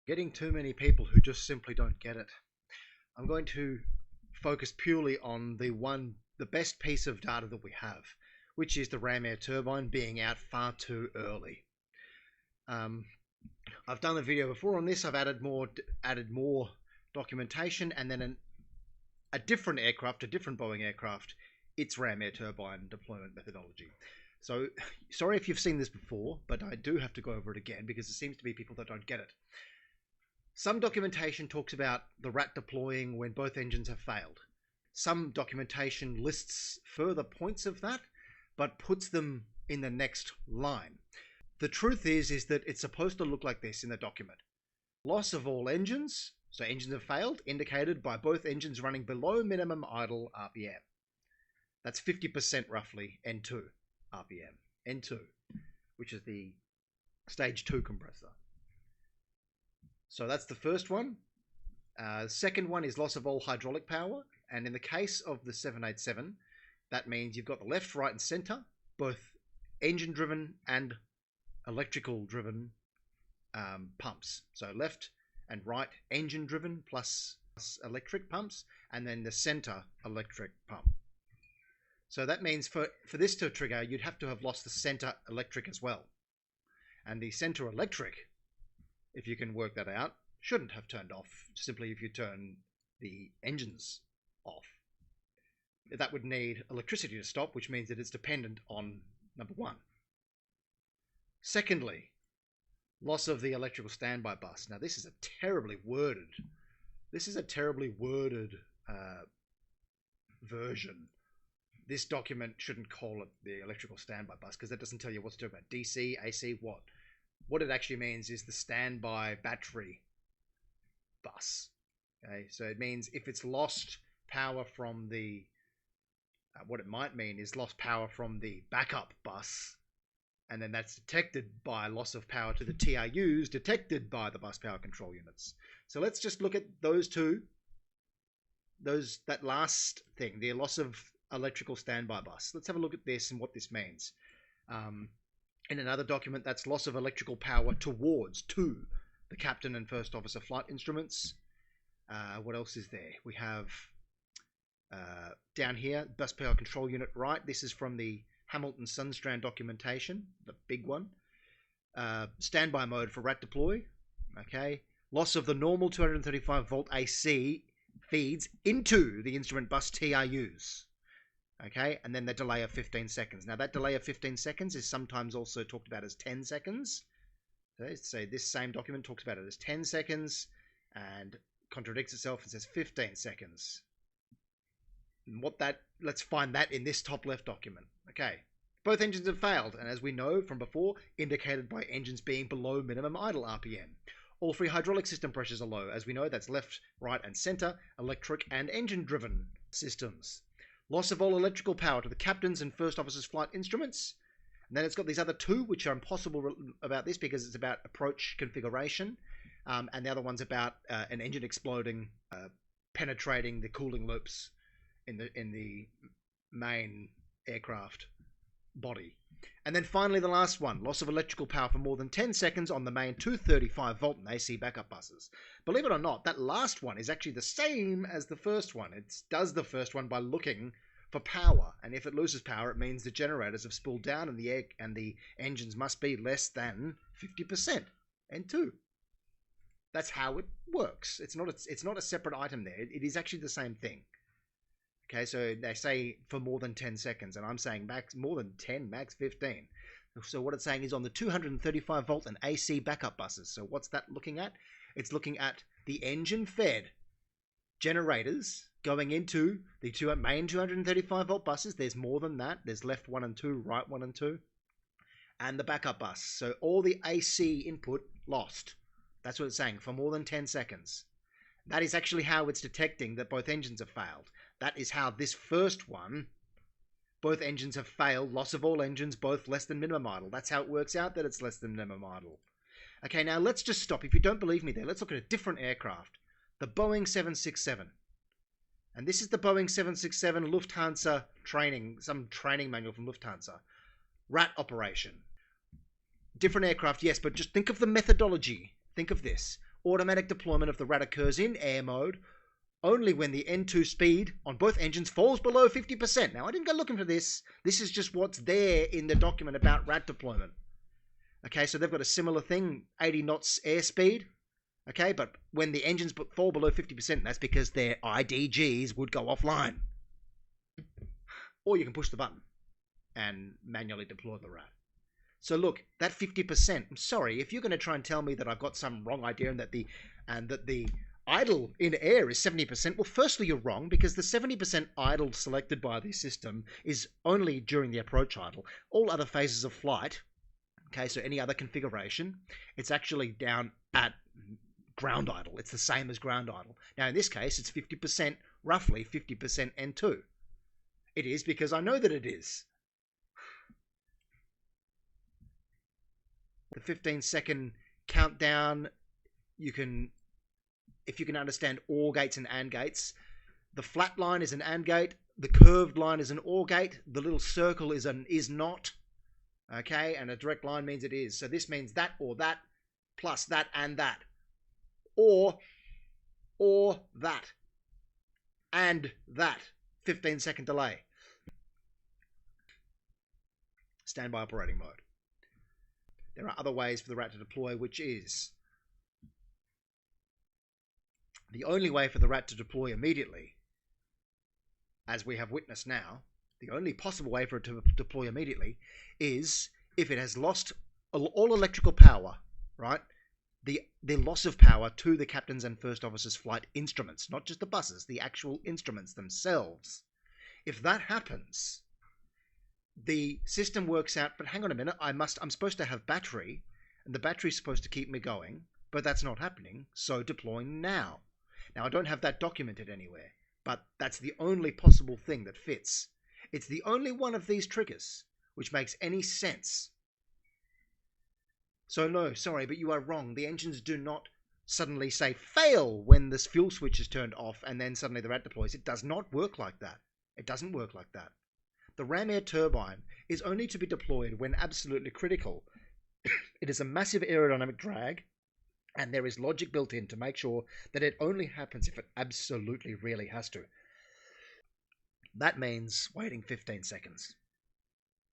Getting too many people who just simply don't get it. I'm going to focus purely on the best piece of data that we have, which is the ram air turbine being out far too early. I've done a video before on this. I've added more documentation, and then a different aircraft, a different Boeing aircraft, its ram air turbine deployment methodology. So sorry if you've seen this before, but I do have to go over it again because there seems to be people that don't get it. Some documentation talks about the RAT deploying when both engines have failed. Some documentation lists further points of that, but puts them in the next line. The truth is that it's supposed to look like this in the document. Loss of all engines, so engines have failed, indicated by both engines running below minimum idle RPM. That's 50% roughly N2 RPM. N2, which is the stage 2 compressor. So that's the first one. Second one is loss of all hydraulic power. And in the case of the 787, that means you've got the left, right, and center, both engine-driven and electrical-driven pumps. So left and right engine-driven plus electric pumps, and then the center electric pump. So that means for this to trigger, you'd have to have lost the center electric as well. And the center electric, if you can work that out, shouldn't have turned off simply if you turn the engines off. That would need electricity to stop, which means that it's dependent on number one. Secondly, loss of the electrical standby bus. Now this is a terribly worded version. This document shouldn't call it the electrical standby bus because that doesn't tell you what to do about DC, AC, what. What it actually means is the standby battery bus. Okay, so it means if it's lost power from the, what it might mean is lost power from the backup bus, and then that's detected by loss of power to the TRUs, detected by the bus power control units. So let's just look at those two. That last thing, the loss of electrical standby bus. Let's have a look at this and what this means. In another document, that's loss of electrical power to the captain and first officer flight instruments. What else is there? We have down here, bus power control unit right. This is from the Hamilton Sundstrand documentation, the big one. Standby mode for RAT deploy. Okay. Loss of the normal 235 volt AC feeds into the instrument bus TRUs. Okay, and then the delay of 15 seconds. Now that delay of 15 seconds is sometimes also talked about as 10 seconds. Okay, so this same document talks about it as 10 seconds and contradicts itself and says 15 seconds. And let's find that in this top left document. Okay, both engines have failed, and as we know from before, indicated by engines being below minimum idle RPM. All three hydraulic system pressures are low. As we know, that's left, right, and center, electric and engine-driven systems. Loss of all electrical power to the captain's and first officer's flight instruments. And then it's got these other two, which are impossible about this because it's about approach configuration. And the other one's about an engine exploding, penetrating the cooling loops in the main aircraft body. And then finally the last one, loss of electrical power for more than 10 seconds on the main 235 volt and AC backup buses. Believe it or not, that last one is actually the same as the first one. It does the first one by looking for power, and if it loses power, it means the generators have spooled down and the engines must be less than 50% N2. That's how it works. It's not a separate item there. It is actually the same thing. Okay, so they say for more than 10 seconds, and I'm saying max more than 10, max 15. So what it's saying is on the 235 volt and AC backup buses. So what's that looking at? It's looking at the engine-fed generators going into the main 235 volt buses. There's more than that. There's left 1 and 2, right 1 and 2, and the backup bus. So all the AC input lost. That's what it's saying, for more than 10 seconds. That is actually how it's detecting that both engines have failed. That is how this first one, both engines have failed, loss of all engines, both less than minimum idle. That's how it works out that it's less than minimum idle. Okay, now let's just stop. If you don't believe me there, let's look at a different aircraft. The Boeing 767. And this is the Boeing 767 Lufthansa training, some training manual from Lufthansa. RAT operation. Different aircraft, yes, but just think of the methodology. Think of this. automatic deployment of the rat occurs in air mode only when the N2 speed on both engines falls below 50%. Now, I didn't go looking for this. This is just what's there in the document about rat deployment. Okay, so they've got a similar thing, 80 knots airspeed. Okay, but when the engines fall below 50%, that's because their IDGs would go offline. Or you can push the button and manually deploy the rat. So look, that 50%, I'm sorry, if you're going to try and tell me that I've got some wrong idea and that the idle in air is 70%, well, firstly, you're wrong, because the 70% idle selected by the system is only during the approach idle. All other phases of flight, okay, so any other configuration, it's actually down at ground idle. It's the same as ground idle. Now, in this case, it's 50%, roughly 50% N2. It is because I know that it is. The 15-second countdown, if you can understand OR gates and AND gates, the flat line is an AND gate, the curved line is an OR gate, the little circle is an is not, okay, and a direct line means it is. So this means that or that, plus that and that, or that, and that, 15-second delay. Standby operating mode. There are other ways for the rat to deploy, which is the only way for the rat to deploy immediately, as we have witnessed now, the only possible way for it to deploy immediately is if it has lost all electrical power, right? The loss of power to the captain's and first officer's flight instruments, not just the buses, the actual instruments themselves. If that happens, the system works out, but hang on a minute, I'm supposed to have battery, and the battery's supposed to keep me going, but that's not happening, so deploying now. Now, I don't have that documented anywhere, but that's the only possible thing that fits. It's the only one of these triggers which makes any sense. So no, sorry, but you are wrong. The engines do not suddenly say fail when this fuel switch is turned off and then suddenly the rat deploys. It does not work like that. It doesn't work like that. The ram air turbine is only to be deployed when absolutely critical. It is a massive aerodynamic drag, and there is logic built in to make sure that it only happens if it absolutely really has to. That means waiting 15 seconds.